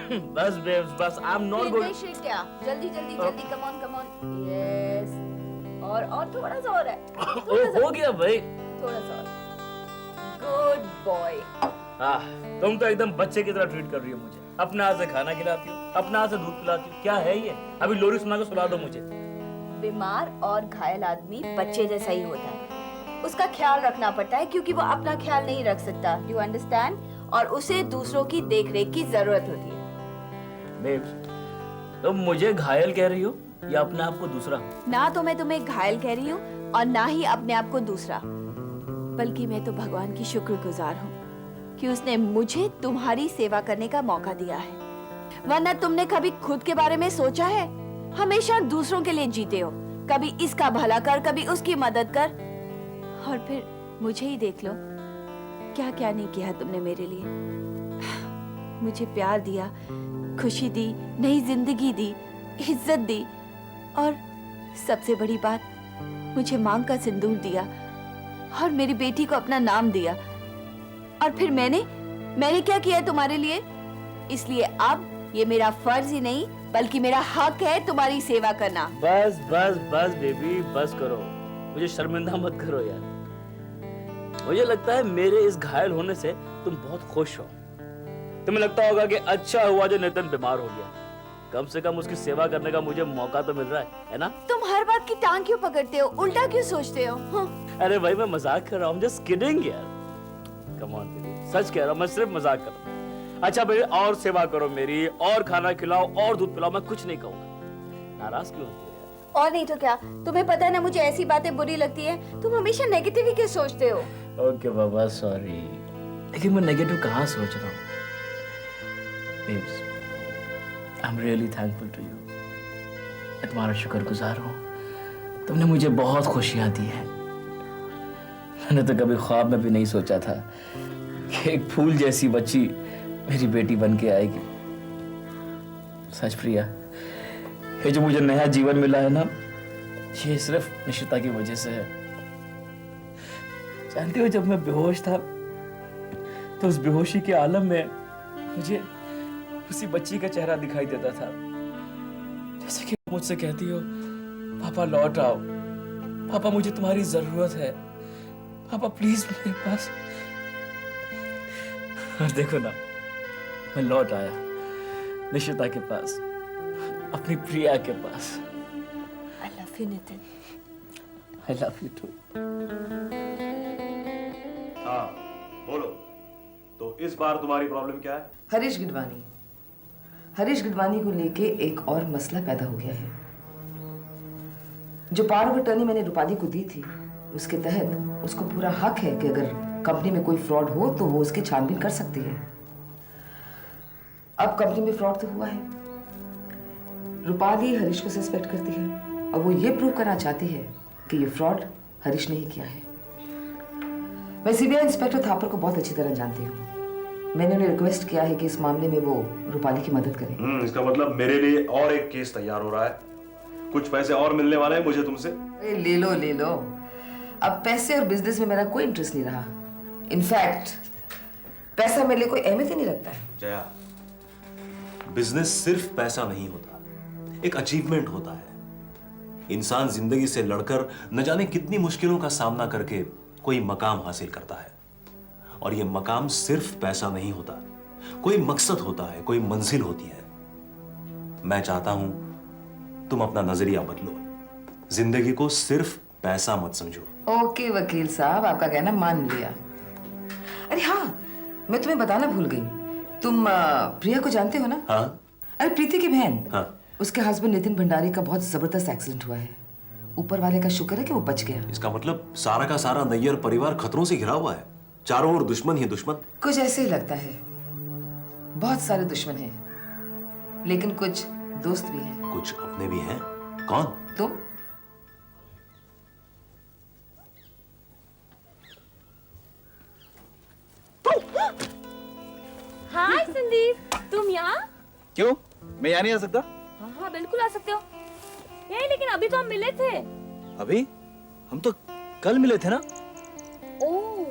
बस बेब्स बस, I am not going. जल्दी जल्दी जल्दी, come on come on, yes, और थोड़ा सा और है, हो गया भाई, थोड़ा सा और, गुड बॉय। तुम तो एकदम बच्चे की तरह ट्रीट कर रही हो मुझे। अपने हाथ से खाना खिलाती हो, अपने हाथ से दूध पिलाती हो, क्या है ये? अभी लोरी सुना के सुला दो मुझे। बीमार और घायल आदमी बच्चे जैसा ही होता है, उसका ख्याल रखना पड़ता है क्योंकि वो अपना ख्याल नहीं रख सकता, यू अंडरस्टैंड, और उसे दूसरों की देखरेख की जरूरत होती है। बेब्स, तुम मुझे घायल कह रही हो या अपने आप को दूसरा? ना तो मैं तुम्हें घायल कह रही हूँ और ना ही अपने आप को दूसरा, बल्कि मैं तो भगवान की शुक्रगुजार हूँ कि उसने मुझे तुम्हारी सेवा करने का मौका दिया है, वरना तुमने कभी खुद के बारे में सोचा है? हमेशा दूसरों के लिए जीते हो, कभी इसका भला कर, कभी उसकी मदद कर, और फिर मुझे ही देख लो, क्या क्या नहीं किया तुमने मेरे लिए। मुझे प्यार दिया, खुशी दी, नई जिंदगी दी, इज्जत दी, और सबसे बड़ी बात, मुझे मांग का सिंदूर दिया और मेरी बेटी को अपना नाम दिया। और फिर मैंने क्या किया तुम्हारे लिए? इसलिए अब ये मेरा फर्ज ही नहीं बल्कि मेरा हक है तुम्हारी सेवा करना। बस बस बस बेबी, बस करो, मुझे शर्मिंदा मत करो यार। मुझे लगता है मेरे इस घायल होने से तुम बहुत खुश हो। तुम्हें लगता होगा कि अच्छा हुआ जो नितिन बीमार हो गया, कम से कम उसकी सेवा करने का मुझे मौका तो मिल रहा है ना? तुम हर बात की टांग क्यों पकड़ते हो, उल्टा क्यों सोचते हो? अरे भाई, मैं मजाक कर रहा हूँ, जस्ट किडिंग यार। कम ऑन बेबी, सच कह रहा हूँ, मैं सिर्फ मजाक कर रहा हूँ। अच्छा बेबी, और सेवा करो मेरी, और खाना खिलाओ, और दूध पिलाओ, मैं कुछ नहीं कहूँगा। नाराज क्यों होती हो? और नहीं तो क्या, तुम्हें पता है ना मुझे ऐसी बातें बुरी लगती है, तुम हमेशा नेगेटिव ही क्यों सोचते हो? ओके बाबा, सॉरी, लेकिन मैं नेगेटिव कहाँ सोच रहा हूँ? Babes, I am really thankful to you. मैं तुम्हारा शुक्रगुजार हूँ, तुमने मुझे बहुत खुशियाँ दी हैं। मैंने तो कभी ख्वाब में भी नहीं सोचा था कि एक फूल जैसी बच्ची मेरी बेटी बन के आएगी। सच प्रिया, ये जो मुझे नया जीवन मिला है ना, ये सिर्फ निशिता की वजह से है। जानती हो, जब मैं बेहोश था तो उस बेहोशी के आलम में मुझे उसी बच्ची का चेहरा दिखाई देता था, जैसे कि मुझसे कहती हो, पापा लौट आओ, पापा मुझे तुम्हारी जरूरत है, पापा प्लीज मेरे पास। और देखो ना, मैं लौट आया निशिता के पास, अपनी प्रिया के पास। I love you, Nitin. I love you too। हाँ, बोलो। तो इस बार तुम्हारी प्रॉब्लम क्या है? हरीश गिडवानी को लेके एक और मसला पैदा हो गया है। जो पावर ऑफ अटर्नी मैंने रूपाली को दी थी, उसके तहत उसको पूरा हक है कि अगर कंपनी में कोई फ्रॉड हो तो वो उसकी छानबीन कर सकती है। अब कंपनी में फ्रॉड तो हुआ है, रूपाली हरीश को सस्पेक्ट करती है और वो ये प्रूव करना चाहती है कि ये फ्रॉड हरीश ने ही किया है। मैं सीबीआई इंस्पेक्टर थापर को बहुत अच्छी तरह जानती हूँ। मैंने उन्हें रिक्वेस्ट किया है कि इस मामले में वो रूपाली की मदद करें। इसका मतलब मेरे लिए और एक केस तैयार हो रहा है। कुछ पैसे और मिलने वाले हैं मुझे तुमसे। ले लो। अब पैसे और बिजनेस में मेरा कोई इंटरेस्ट नहीं रहा। इनफैक्ट पैसा मेरे लिए कोई अहमियत ही नहीं रखता है। जया, बिजनेस सिर्फ पैसा नहीं होता, एक अचीवमेंट होता है। इंसान जिंदगी से लड़कर न जाने कितनी मुश्किलों का सामना करके कोई मकाम हासिल करता है, और ये मकाम सिर्फ पैसा नहीं होता, कोई मकसद होता है, कोई मंजिल होती है। मैं चाहता हूं तुम अपना नजरिया बदलो, जिंदगी को सिर्फ पैसा मत समझो। ओके वकील साहब, आपका कहना मान लिया। अरे हाँ, मैं तुम्हें बताना भूल गई, तुम प्रिया को जानते हो ना? हाँ। अरे प्रीति की बहन। हाँ। उसके हस्बैंड नितिन भंडारी का बहुत जबरदस्त एक्सीडेंट हुआ है। ऊपर वाले का शुक्र है कि वो बच गया। इसका मतलब सारा का सारा नैयर परिवार खतरों से घिरा हुआ है, चारों ओर दुश्मन ही दुश्मन। कुछ ऐसे ही लगता है, बहुत सारे दुश्मन हैं, लेकिन कुछ दोस्त भी हैं। कुछ अपने भी हैं। कौन? तुम। हाय संदीप, तुम यहाँ? क्यों, मैं यहाँ नहीं आ सकता? हाँ बिल्कुल आ सकते हो। ये लेकिन अभी तो हम मिले थे। अभी? हम तो कल मिले थे ना? ओह,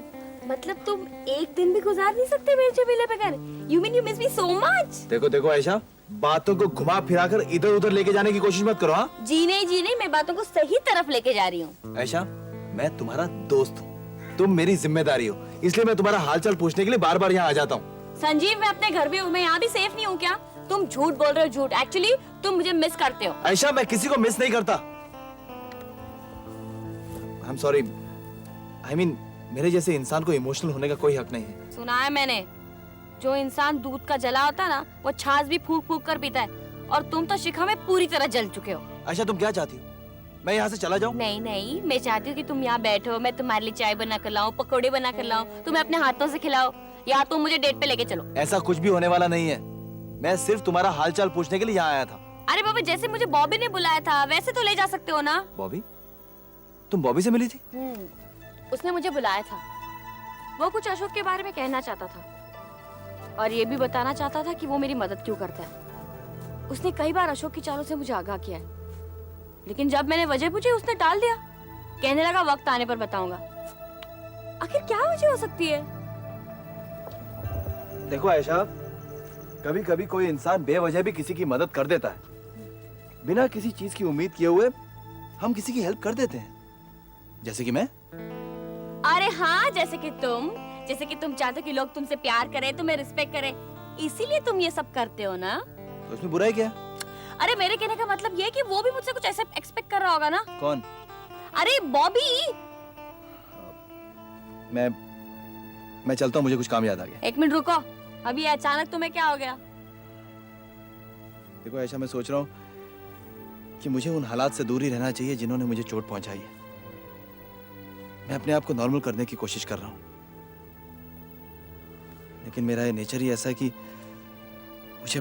मतलब तुम एक दिन भी गुजार नहीं सकते मेरे चबेले बगैर? You mean you miss me so much? देखो देखो आयशा, बातों को घुमा फिरा कर इधर उधर लेके जाने की कोशिश मत करो। हाँ जी नहीं, मैं बातों को सही तरफ लेके जा रही हूँ। आयशा, मैं तुम्हारा दोस्त हूँ, तुम मेरी जिम्मेदारी हो, इसलिए मैं तुम्हारा हालचाल पूछने के लिए बार बार यहाँ आ जाता हूँ। संजीव, मैं अपने घर भी हूँ, मैं यहाँ भी सेफ नहीं हूँ क्या? तुम झूठ बोल रहे हो, झूठ। एक्चुअली तुम मुझे मिस करते हो। आयशा, मैं किसी को मिस नहीं करता। I am sorry, I mean मेरे जैसे इंसान को इमोशनल होने का कोई हक नहीं है। सुना है मैंने, जो इंसान दूध का जला होता है ना, वो छाछ भी फूंक फूंक कर पीता है, और तुम तो शिखा में पूरी तरह जल चुके हो। आयशा, तुम क्या चाहती हो? मैं यहाँ से चला जाऊँ? नहीं, मैं चाहती हूँ कि तुम यहाँ बैठो, मैं तुम्हारे लिए चाय बना कर लाऊं, पकौड़े बना कर लाऊं, तुम्हें अपने हाथों से खिलाओ, या तुम मुझे डेट पे लेके चलो। ऐसा कुछ भी होने वाला नहीं है, मैं सिर्फ तुम्हारा हालचाल पूछने के लिए यहाँ आया था। अरे बाबा, जैसे मुझे बॉबी ने बुलाया था वैसे तो ले जा सकते हो ना। बॉबी? तुम बॉबी से मिली थी? उसने मुझे बुलाया था, वो कुछ अशोक के बारे में कहना चाहता था, और ये भी बताना चाहता था कि वो मेरी मदद क्यों करता है। उसने कई बार अशोक की चालों से मुझे आगाह किया है, लेकिन जब मैंने वजह पूछी उसने टाल दिया, कहने लगा वक्त आने पर बताऊंगा। आखिर क्या वजह हो सकती है? देखो आयशा, कभी कभी कोई इंसान बेवजह भी किसी की मदद कर देता है, बिना किसी चीज की उम्मीद किए हुए हम किसी की हेल्प कर देते हैं, जैसे कि मैं। अरे हाँ, जैसे कि तुम चाहते हो कि लोग तुमसे प्यार करें, तुम्हें रिस्पेक्ट करें, इसीलिए तुम ये सब करते हो ना। तो उसमें बुराई क्या? अरे मेरे कहने का मतलब ये है कि वो भी मुझसे कुछ ऐसा एक्सपेक्ट कर रहा होगा ना। कौन? अरे बॉबी। मैं चलता हूँ, मुझे कुछ काम याद आ गया। एक मिनट रुको, अभी अचानक तुम्हें क्या हो गया? देखो ऐसा मैं सोच रहा हूँ कि मुझे उन हालात से दूर ही रहना चाहिए जिन्होंने मुझे चोट पहुंचाई है। मैं अपने आप को नॉर्मल करने की कोशिश कर रहा हूँ, लेकिन मेरा ये नेचर ही ऐसा है कि मुझे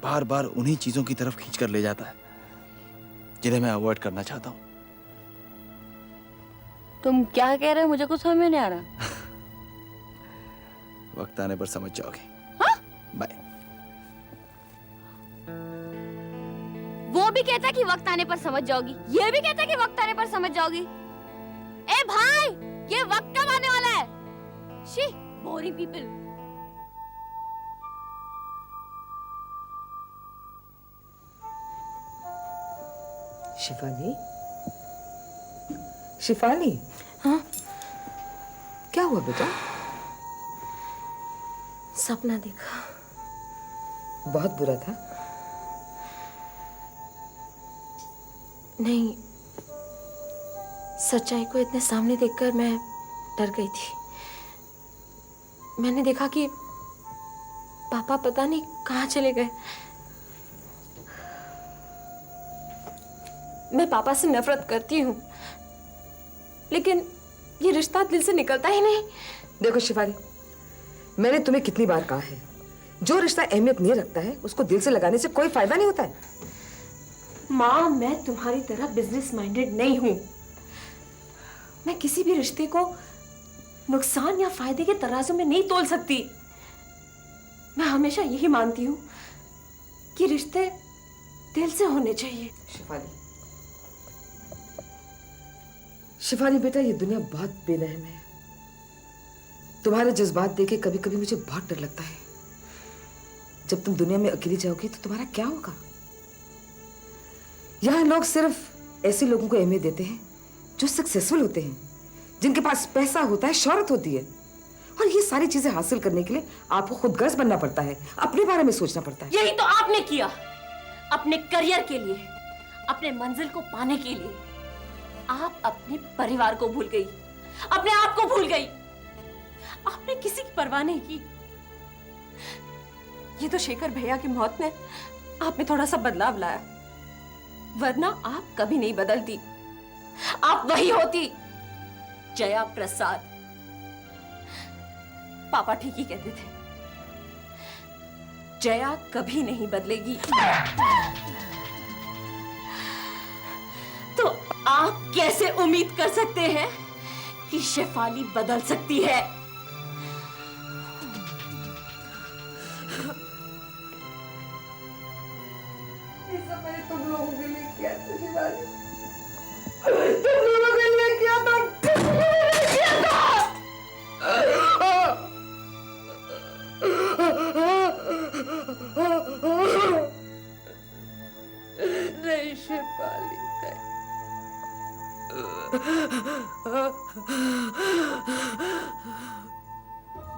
बार बार उन्हीं चीजों की तरफ खींच कर ले जाता है जिन्हें मैं अवॉइड करना चाहता हूँ। तुम क्या कह रहे हो? मुझे कुछ समझ में नहीं आ रहा। वक्त आने पर समझ जाओगे। बाय। वो भी कहता कि वक्त आने पर समझ जाओगी, ये भी कहता कि वक्त आने पर समझ जाओगी। ए भाई, ये वक्त कब आने वाला है? She, boring people. Shifali, Shifali. हाँ? क्या हुआ बेटा? सपना देखा। बहुत बुरा था? नहीं, सच्चाई को इतने सामने देखकर मैं डर गई थी। मैंने देखा कि पापा पता नहीं कहाँ चले गए। मैं पापा से नफरत करती हूँ, लेकिन ये रिश्ता दिल से निकलता ही नहीं। देखो शिफाली, मैंने तुम्हें कितनी बार कहा है, जो रिश्ता अहमियत नहीं रखता है उसको दिल से लगाने से कोई फायदा नहीं होता है। माँ, मैं तुम्हारी तरह बिजनेस माइंडेड नहीं हूँ। मैं किसी भी रिश्ते को नुकसान या फायदे के तराजू में नहीं तोल सकती। मैं हमेशा यही मानती हूँ कि रिश्ते दिल से होने चाहिए। शिफाली बेटा, ये दुनिया बहुत बेरहम है। तुम्हारे जज्बात देखे कभी कभी मुझे बहुत डर लगता है। जब तुम दुनिया में अकेली जाओगी तो तुम्हारा क्या होगा? यहाँ लोग सिर्फ ऐसे लोगों को अहमियत देते हैं जो सक्सेसफुल होते हैं, जिनके पास पैसा होता है, शोहरत होती है, और ये सारी चीजें हासिल करने के लिए आपको खुदगर्ज बनना पड़ता है, अपने बारे में सोचना पड़ता है। यही तो आपने किया, अपने करियर के लिए, अपने मंजिल को पाने के लिए। आप अपने परिवार को भूल गई, अपने आप को भूल गई। आपने किसी की परवाह नहीं की। ये तो शेखर भैया की मौत ने आप में थोड़ा सा बदलाव लाया, वरना आप कभी नहीं बदलती। आप वही होती, जया प्रसाद। पापा ठीक ही कहते थे, जया कभी नहीं बदलेगी। तो आप कैसे उम्मीद कर सकते हैं कि शेफाली बदल सकती है? तुम लोगों के लिए किया था शिवाली, तुम लोगों के लिए किया था, किसी के लिए नहीं किया था।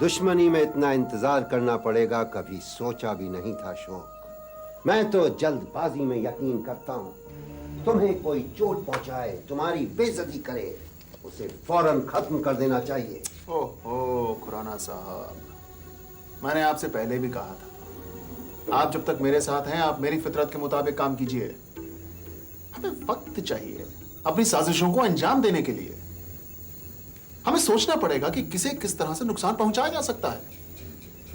दुश्मनी में इतना इंतजार करना पड़ेगा कभी सोचा भी नहीं था अशोक। मैं तो जल्दबाजी में यकीन करता हूं। तुम्हें कोई चोट पहुंचाए, तुम्हारी बेइज्जती करे, उसे फौरन खत्म कर देना चाहिए। ओहो खुराना साहब, मैंने आपसे पहले भी कहा था, आप जब तक मेरे साथ हैं आप मेरी फितरत के मुताबिक काम कीजिए। हमें वक्त चाहिए अपनी साजिशों को अंजाम देने के लिए। हमें सोचना पड़ेगा कि किसे किस तरह से नुकसान पहुंचाया जा सकता है।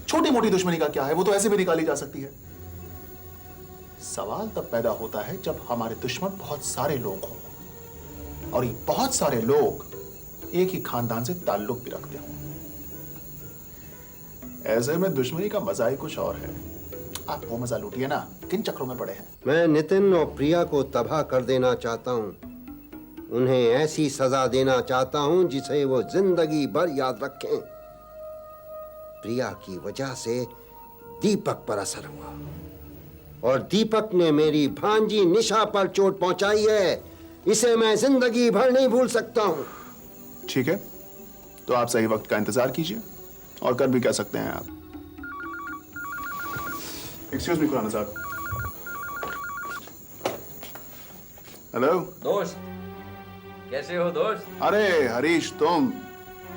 छोटी मोटी दुश्मनी का क्या है, वो तो ऐसे भी निकाली जा सकती है। सवाल तब पैदा होता है जब हमारे दुश्मन बहुत सारे लोग हों और ये बहुत सारे लोग एक ही खानदान से ताल्लुक भी रखते हों। ऐसे में दुश्मनी का मजा ही कुछ और है। आप वो मजा लूटिए ना, किन चक्रों में पड़े हैं। मैं नितिन और प्रिया को तबाह कर देना चाहता हूं। उन्हें ऐसी सजा देना चाहता हूं जिसे वो जिंदगी भर याद रखें। प्रिया की वजह से दीपक पर असर हुआ और दीपक ने मेरी भांजी निशा पर चोट पहुंचाई है। इसे मैं जिंदगी भर नहीं भूल सकता हूं। ठीक है, तो आप सही वक्त का इंतजार कीजिए और कर भी कह सकते हैं आप। एक्सक्यूज मी खुराना साहब। हेलो दोस्त, कैसे हो दोस्त? अरे हरीश, तुम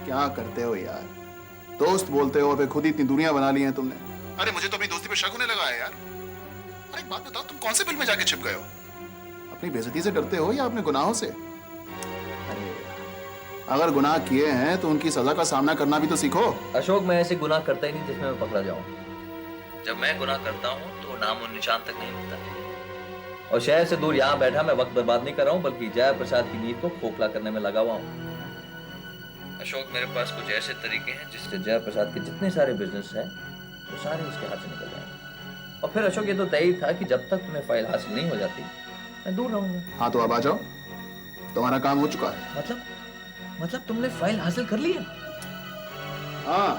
क्या करते हो यार? दोस्त बोलते हो और फिर खुद ही इतनी दूरियां बना ली हैं तुमने। अरे मुझे तो अपनी दोस्ती पे शक होने लगा है यार। अरे एक बात बताओ, तुम कौन से बिल में जाके छिप गए हो? अपनी बेइज्जती से डरते हो या अपने गुनाहों से? अरे अगर गुनाह किए हैं तो उनकी सजा का सामना करना भी तो सीखो। अशोक, मैं ऐसे गुनाह करता ही नहीं जिसमें मैं पकड़ा जाऊं। जब मैं गुनाह करता हूं तो नामो निशान तक नहीं मिलता। और शहर से दूर यहाँ बैठा मैं वक्त बर्बाद नहीं कर रहा हूँ, बल्कि जया प्रसाद की नींद को खोखला करने में लगा हुआ हूँ। अशोक, मेरे पास कुछ ऐसे तरीके हैं जिससे जया प्रसाद के जितने सारे बिजनेस हैं वो सारे उसके हाथ से निकल जाएंगे। और फिर अशोक, ये तो तय ही था कि जब तक तुम्हें फाइल हासिल नहीं हो जाती मैं दूर रहूंगा। हाँ तो अब आ जाओ, तुम्हारा काम हो चुका है। मतलब तुमने फाइल हासिल कर ली है? हाँ,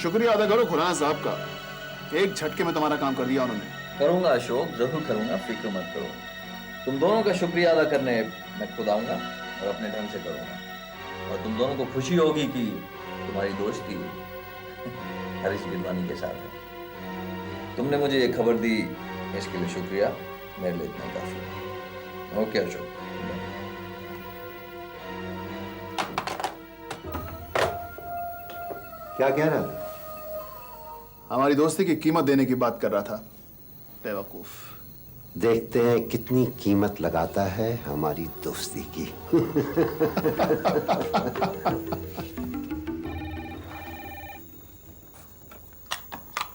शुक्रिया अदा करो खुराना साहब का। एक झटके में तुम्हारा काम कर दिया उन्होंने। करूंगा अशोक, जरूर करूंगा, फिक्र मत करो। तुम दोनों का शुक्रिया अदा करने मैं खुद आऊंगा और अपने ढंग से करूंगा। और तुम दोनों को खुशी होगी कि तुम्हारी दोस्ती हरीश गिरवानी के साथ है। तुमने मुझे ये खबर दी, इसके लिए शुक्रिया। मेरे लिए इतना काफी है। ओके अशोक। क्या कह रहा था? हमारी दोस्ती की कीमत देने की बात कर रहा था। बेवकूफ। देखते हैं कितनी कीमत लगाता है हमारी दोस्ती की।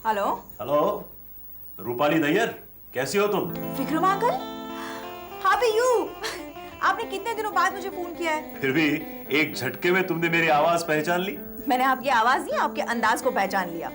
हेलो हेलो, रूपाली नैयर, कैसी हो तुम? Vikram uncle, how are you? आपने कितने दिनों बाद मुझे फोन किया है? फिर भी एक झटके में तुमने मेरी आवाज पहचान ली। मैंने आपकी आवाज नहीं, आपके अंदाज को पहचान लिया।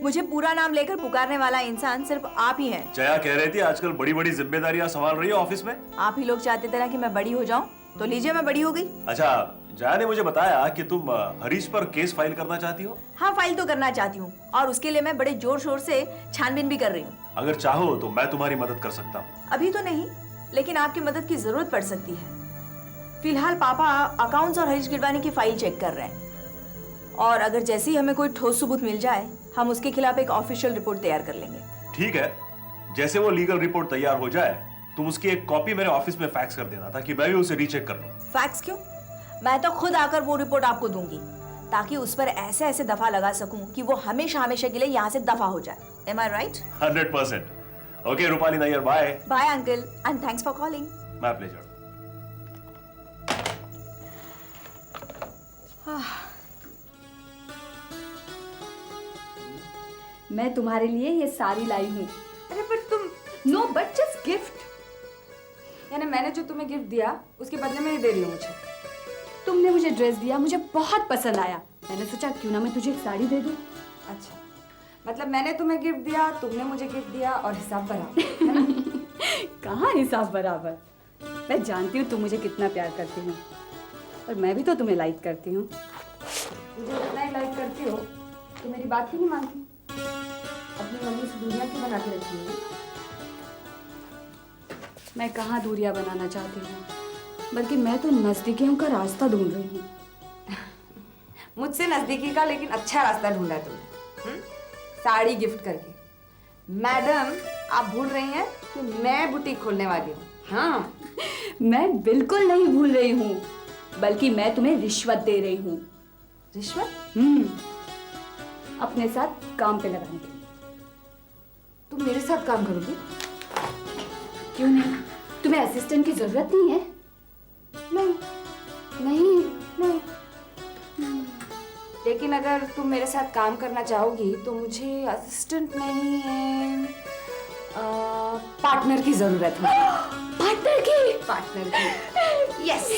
मुझे पूरा नाम लेकर पुकारने वाला इंसान सिर्फ आप ही हैं। जया कह रही थी आजकल बड़ी बड़ी जिम्मेदारियां संभाल रही हो ऑफिस में। आप ही लोग चाहते थे ना कि मैं बड़ी हो जाऊं, तो लीजिए मैं बड़ी हो गई। अच्छा, जया ने मुझे बताया कि तुम हरीश पर केस फाइल करना चाहती हो। हाँ, फाइल तो करना चाहती हूँ और उसके लिए मैं बड़े जोर शोर से छानबीन भी कर रही हूँ। अगर चाहो तो मैं तुम्हारी मदद कर सकता हूँ। अभी तो नहीं, लेकिन आपकी मदद की जरूरत पड़ सकती है। फिलहाल पापा अकाउंट्स और हरीश गिरवानी की फाइल चेक कर रहे हैं और अगर जैसे ही हमें कोई ठोस सबूत मिल जाए हम उसके खिलाफ एक ऑफिशियल रिपोर्ट तैयार कर लेंगे। ठीक है, जैसे वो लीगल रिपोर्ट तैयार हो जाए तुम उसकी एक कॉपी मेरे ऑफिस में फैक्स कर देना ताकि मैं भी उसे रीचेक कर लूं। फैक्स क्यों? मैं तो खुद आकर वो रिपोर्ट आपको दूंगी ताकि उस पर ऐसे ऐसे दफा लगा सकूं कि वो हमेशा हमेशा के लिए यहाँ से दफा हो जाए। Am I right? 100%। Okay Rupali Nayyar, bye. Bye uncle and thanks for calling. My pleasure. मैं तुम्हारे लिए ये साड़ी लाई हूँ। अरे पर तुम नो बट जस्ट गिफ्ट। यानी मैंने जो तुम्हें गिफ्ट दिया उसके बदले में ये दे रही हूँ मुझे। तुमने मुझे ड्रेस दिया, मुझे बहुत पसंद आया। मैंने सोचा क्यों ना मैं तुझे एक साड़ी दे दूँ। अच्छा, मतलब मैंने तुम्हें गिफ्ट दिया, तुमने मुझे गिफ्ट दिया और हिसाब बराबर, है ना? कहाँ हिसाब बराबर। मैं जानती हूँ तुम मुझे कितना प्यार करती हो और मैं भी तो तुम्हें लाइक करती हूँ। मुझे इतना ही लाइक करती हो तो मेरी बात क्यों नहीं मानती? अपनी मम्मी से दूरियां क्यों बना के रखी है? मैं कहाँ दूरियां बनाना चाहती हूँ। बल्कि मैं तो नजदीकियों का रास्ता ढूंढ रही हूँ। मुझसे नजदीकी का लेकिन अच्छा रास्ता ढूंढा है तुमने, साड़ी गिफ्ट करके। मैडम, आप भूल रही हैं कि मैं बुटीक खोलने वाली हूँ। हाँ, मैं बिल्कुल नहीं भूल रही हूँ, बल्कि मैं तुम्हें रिश्वत दे रही हूँ। रिश्वत? अपने साथ काम पे लगाने के लिए। तुम मेरे साथ काम करोगी? क्यों नहीं? तुम्हें असिस्टेंट की जरूरत नहीं है? नहीं। नहीं। नहीं। लेकिन अगर तुम मेरे साथ काम करना चाहोगी तो मुझे असिस्टेंट नहीं है, पार्टनर की जरूरत है। पार्टनर की। Yes.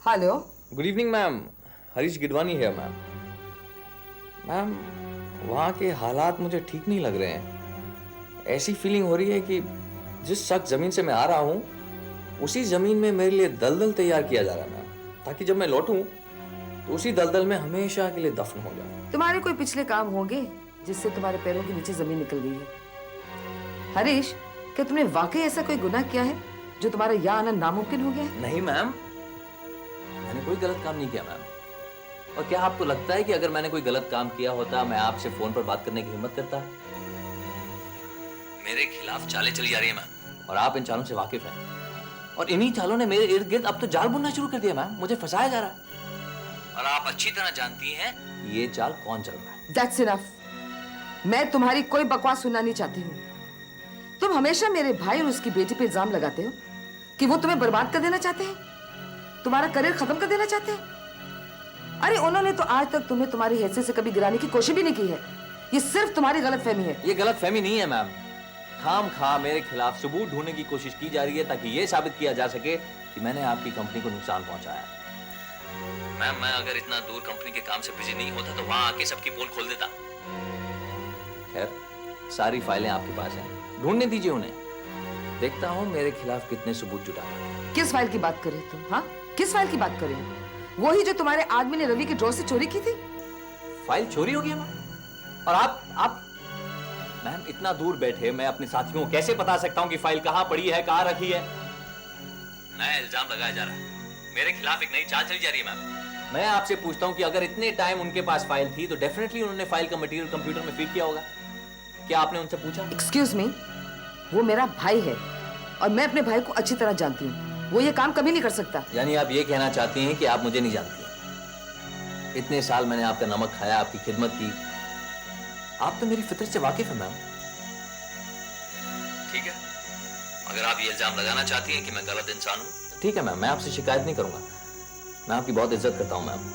Hello. Good evening ma'am, Harish Gidwani है मैम। मैम, वहाँ के हालात मुझे ठीक नहीं लग रहे हैं। ऐसी फीलिंग हो रही है कि जिस सख्त जमीन से मैं आ रहा हूँ उसी जमीन में मेरे लिए दलदल तैयार किया जा रहा है मैम, ताकि जब मैं लौटूं तो उसी दलदल में हमेशा के लिए दफन हो जाऊं। तुम्हारे कोई पिछले काम होंगे जिससे तुम्हारे पैरों के नीचे जमीन निकल गई है। हरीश, क्या तुमने वाकई ऐसा कोई गुनाह किया है जो तुम्हारा यहाँ आना नामुमकिन हो गया है? नहीं मैम, मैंने कोई गलत काम नहीं किया मैम। और क्या आपको लगता है कि अगर मैंने कोई गलत काम किया होता मैं आपसे फोन पर बात करने की हिम्मत करता? मेरे खिलाफ चालें चली जा रही है मैम, और आप इन चालों से वाकिफ हैं। और इन्हीं चालों ने मेरे इर्द गिर्द अब तो जाल बुनना शुरू कर दिया मैम, मुझे फंसाया जा रहा है। और आप अच्छी तरह जानती हैं ये चाल कौन चल रहा है। That's enough. मैं तुम्हारी कोई बकवास सुनना नहीं चाहती हूँ। तुम हमेशा मेरे भाई और उसकी बेटी पे इल्जाम लगाते हो कि वो तुम्हें बर्बाद कर देना चाहते हैं, तुम्हारा करियर खत्म कर देना चाहते हैं। अरे उन्होंने तो आज तक तुम्हें तुम्हारी हैसियत से कभी गिराने की कोशिश भी नहीं की है। ये सिर्फ तुम्हारी गलतफहमी है। ये गलतफहमी नहीं है मैम, खाम खा मेरे खिलाफ सबूत ढूंढने की कोशिश की जा रही है ताकि ये साबित किया जा सके कि मैंने आपकी कंपनी को नुकसान पहुंचाया है। मैम, मैं अगर इतना दूर कंपनी के काम से बिजी नहीं होता तो वहां आके सबकी पोल खोल देता। खैर, सारी फाइलें आपके पास हैं, ढूंढने दीजिए उन्हें। देखता हूं मेरे खिलाफ कितने सबूत जुटा पाते हैं। किस फाइल की बात कर रहे हो तुम? हाँ, किस फाइल की बात कर रहे हो? वही जो तुम्हारे आदमी ने रवि के ड्रॉर से चोरी की थी? फाइल चोरी हो गया मैम? और आप मैम, इतना दूर बैठे मैं अपने साथियों को कैसे बता सकता हूं कि फाइल कहां पड़ी है, कहां रखी है? नया इल्जाम लगाया जा रहा है, मेरे खिलाफ एक नई चाल चली जा रही है मैम। मैं आपसे पूछता हूं कि अगर इतने टाइम उनके पास फाइल थी तो डेफिनेटली उन्होंने फाइल का मटेरियल कंप्यूटर में फीड किया होगा। क्या आपने उनसे पूछा? एक्सक्यूज मी, वो मेरा भाई है और मैं अपने भाई को अच्छी तरह जानती हूँ। वो ये काम कभी नहीं कर सकता। यानी आप ये कहना चाहती हैं कि आप मुझे नहीं जानती? इतने साल मैंने आपका नमक खाया, आपकी खिदमत की, आप तो मेरी फितरत से वाकिफ है मैम। ठीक है, अगर आप ये इल्जाम लगाना चाहती हैं कि मैं गलत इंसान हूं, ठीक है मैम, मैं आपसे शिकायत नहीं करूंगा। मैं आपकी बहुत इज्जत करता हूं मैम,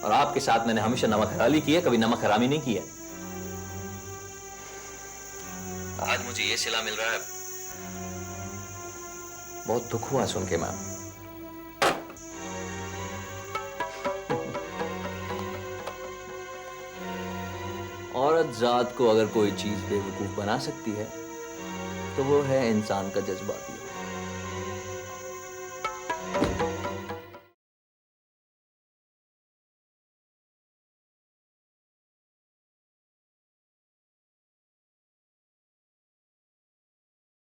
और आपके साथ मैंने हमेशा नमक हरामी की है, कभी नमक हरामी नहीं की है। आज मुझे ये सिला मिल रहा है, बहुत दुख हुआ सुन के मैम। औरत जात को अगर कोई चीज बेवकूफ बना सकती है तो वो है इंसान का जज्बाती